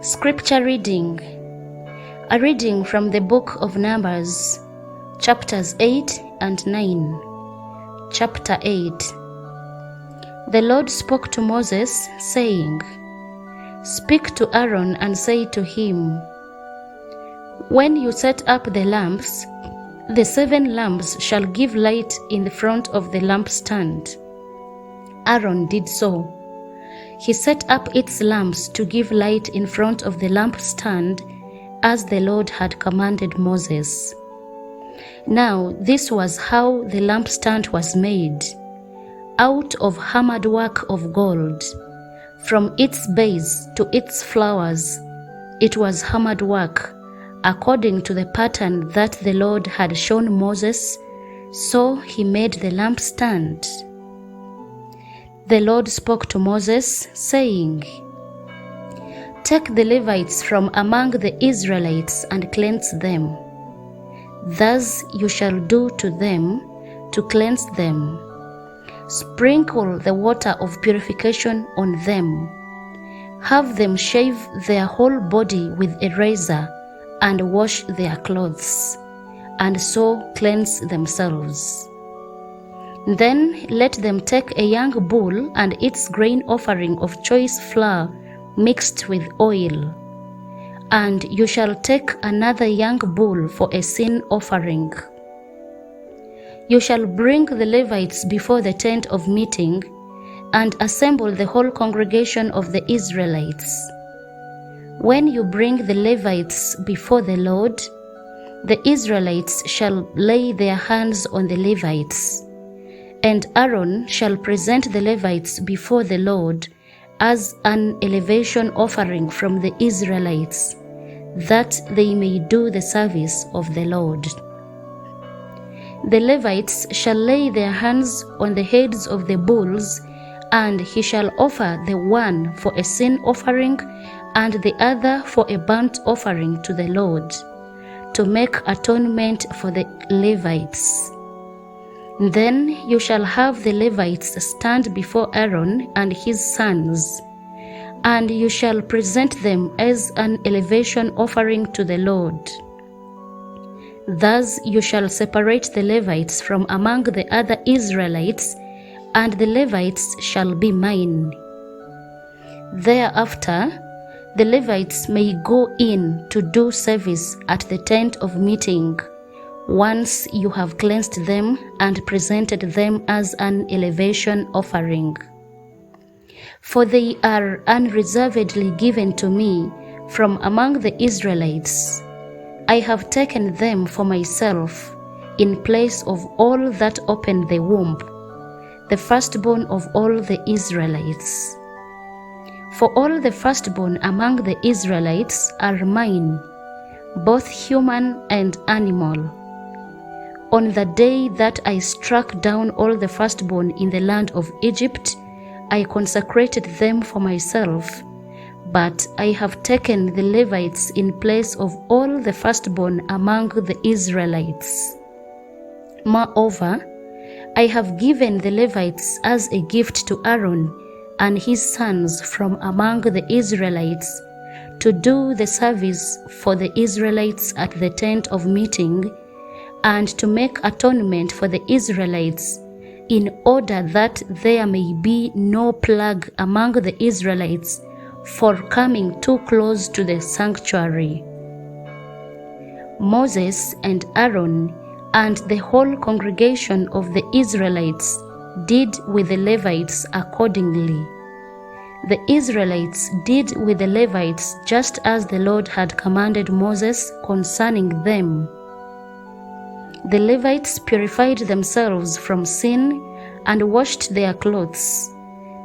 Scripture reading. A reading from the book of Numbers, chapters 8 and 9. Chapter 8. The Lord spoke to Moses, saying, "Speak to Aaron and say to him, when you set up the lamps, the 7 lamps shall give light in the front of the lampstand." Aaron did so. He set up its lamps to give light in front of the lampstand, as the Lord had commanded Moses. Now this was how the lampstand was made: out of hammered work of gold. From its base to its flowers it was hammered work, according to the pattern that the Lord had shown Moses, so he made the lampstand. The Lord spoke to Moses, saying, "Take the Levites from among the Israelites and cleanse them. Thus you shall do to them to cleanse them. Sprinkle the water of purification on them. Have them shave their whole body with a razor and wash their clothes, and so cleanse themselves. Then let them take a young bull and its grain offering of choice flour mixed with oil. And you shall take another young bull for a sin offering. You shall bring the Levites before the tent of meeting and assemble the whole congregation of the Israelites. When you bring the Levites before the Lord, the Israelites shall lay their hands on the Levites, and Aaron shall present the Levites before the Lord as an elevation offering from the Israelites, that they may do the service of the Lord. The Levites shall lay their hands on the heads of the bulls, and he shall offer the one for a sin offering and the other for a burnt offering to the Lord, to make atonement for the Levites. Then you shall have the Levites stand before Aaron and his sons, and you shall present them as an elevation offering to the Lord. Thus you shall separate the Levites from among the other Israelites, and the Levites shall be mine. Thereafter the Levites may go in to do service at the tent of meeting, once you have cleansed them and presented them as an elevation offering. For they are unreservedly given to me from among the Israelites. I have taken them for myself in place of all that open the womb, the firstborn of all the Israelites. For all the firstborn among the Israelites are mine, both human and animal. On the day that I struck down all the firstborn in the land of Egypt, I consecrated them for myself, but I have taken the Levites in place of all the firstborn among the Israelites. Moreover, I have given the Levites as a gift to Aaron and his sons from among the Israelites, to do the service for the Israelites at the tent of meeting, and to make atonement for the Israelites, in order that there may be no plague among the Israelites for coming too close to the sanctuary. Moses and Aaron and the whole congregation of the Israelites did with the Levites accordingly. The Israelites did with the Levites just as the Lord had commanded Moses concerning them. The Levites purified themselves from sin and washed their clothes.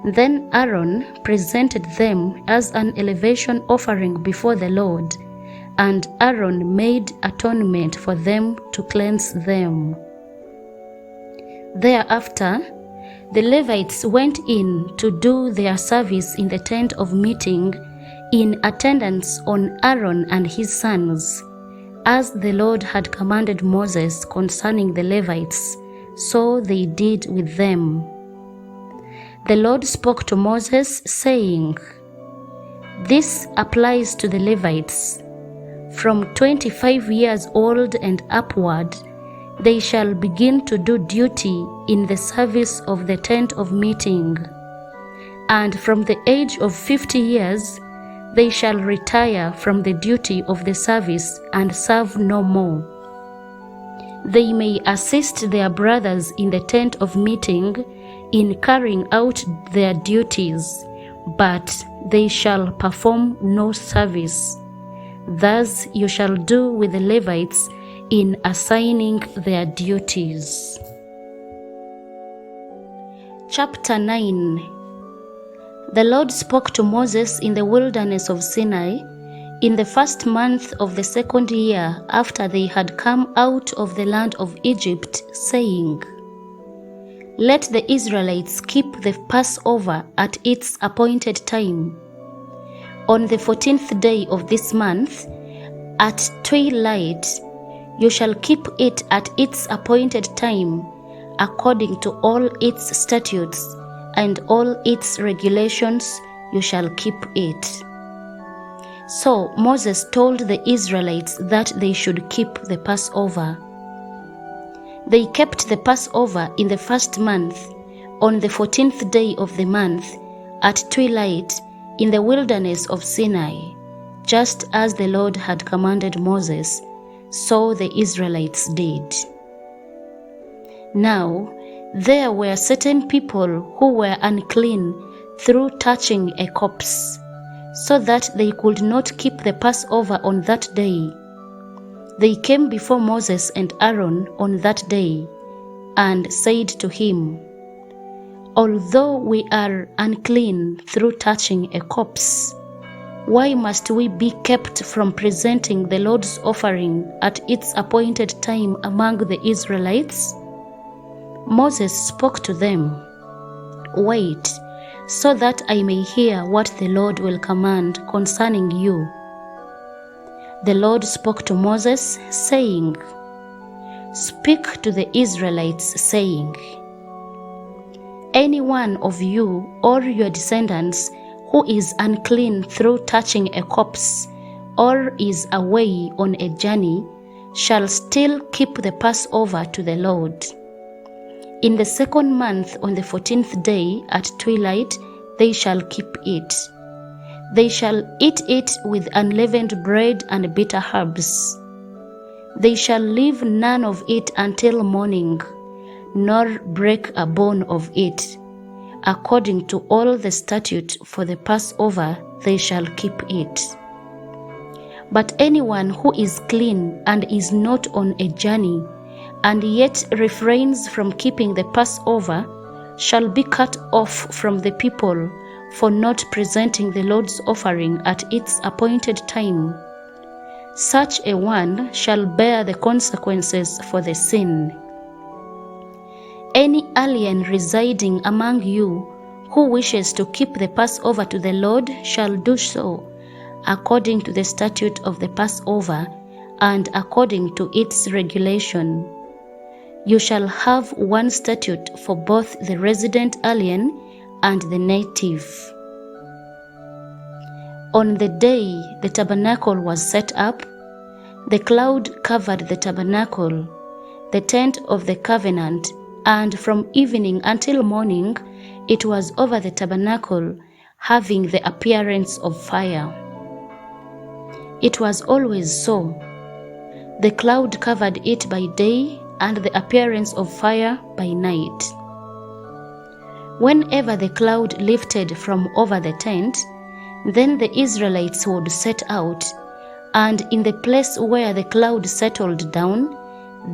Then Aaron presented them as an elevation offering before the Lord, and Aaron made atonement for them to cleanse them. Thereafter, the Levites went in to do their service in the tent of meeting in attendance on Aaron and his sons, as the Lord had commanded Moses concerning the Levites, so they did with them. The Lord spoke to Moses, saying, This applies to the Levites. From 25 years old and upward, they shall begin to do duty in the service of the tent of meeting. And from the age of 50 years, they shall retire from the duty of the service and serve no more. They may assist their brothers in the tent of meeting in carrying out their duties, but they shall perform no service. Thus you shall do with the Levites in assigning their duties. Chapter 9. The Lord spoke to Moses in the wilderness of Sinai in the first month of the second year after they had come out of the land of Egypt, saying, Let the Israelites keep the Passover at its appointed time. On the 14th day of this month, at twilight, you shall keep it at its appointed time, according to all its statutes and all its regulations, you shall keep it. So Moses told the Israelites that they should keep the Passover. They kept the Passover in the first month, on the 14th day of the month, at twilight, in the wilderness of Sinai, just as the Lord had commanded Moses, so the Israelites did. Now, there were certain people who were unclean through touching a corpse, so that they could not keep the Passover on that day. They came before Moses and Aaron on that day, and said to him, Although we are unclean through touching a corpse, why must we be kept from presenting the Lord's offering at its appointed time among the Israelites? Moses spoke to them, Wait, so that I may hear what the Lord will command concerning you. The Lord spoke to Moses, saying, Speak to the Israelites, saying, Any one of you or your descendants who is unclean through touching a corpse or is away on a journey shall still keep the Passover to the Lord. In the second month, on the 14th day at twilight, they shall keep it. They shall eat it with unleavened bread and bitter herbs. They shall leave none of it until morning, nor break a bone of it. According to all the statute for the Passover, they shall keep it. But anyone who is clean and is not on a journey, and yet refrains from keeping the Passover, shall be cut off from the people for not presenting the Lord's offering at its appointed time. Such a one shall bear the consequences for the sin. Any alien residing among you who wishes to keep the Passover to the Lord shall do so, according to the statute of the Passover and according to its regulation. You shall have one statute for both the resident alien and the native. On the day the tabernacle was set up, the cloud covered the tabernacle, the tent of the covenant, and from evening until morning it was over the tabernacle, having the appearance of fire. It was always so. The cloud covered it by day, and the appearance of fire by night. Whenever the cloud lifted from over the tent, then the Israelites would set out, and in the place where the cloud settled down,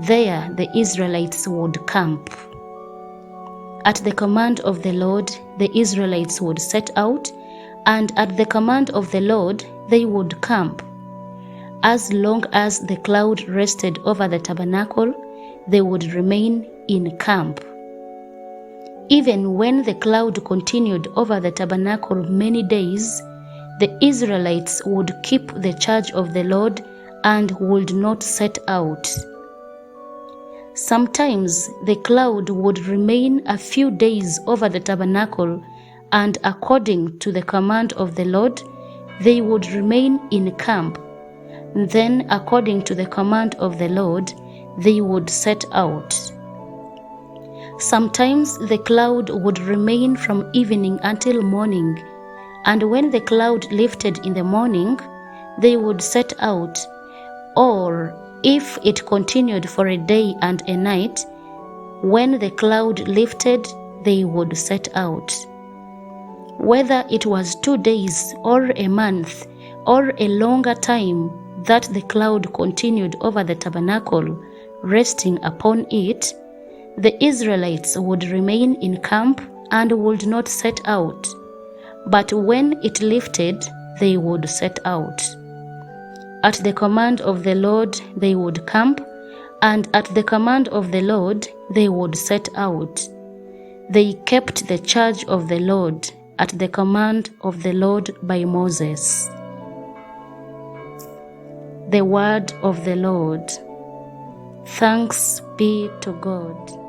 there the Israelites would camp. At the command of the Lord, the Israelites would set out, and at the command of the Lord, they would camp. As long as the cloud rested over the tabernacle, they would remain in camp. Even when the cloud continued over the tabernacle many days, the Israelites would keep the charge of the Lord and would not set out. Sometimes the cloud would remain a few days over the tabernacle, and according to the command of the Lord, they would remain in camp. Then, according to the command of the Lord, they would set out. Sometimes the cloud would remain from evening until morning, and when the cloud lifted in the morning, they would set out. Or, if it continued for a day and a night, when the cloud lifted, they would set out. Whether it was 2 days or a month or a longer time that the cloud continued over the tabernacle, resting upon it, the Israelites would remain in camp and would not set out. But when it lifted, they would set out. At the command of the Lord they would camp, and at the command of the Lord they would set out. They kept the charge of the Lord at the command of the Lord by Moses. The word of the Lord. Thanks be to God.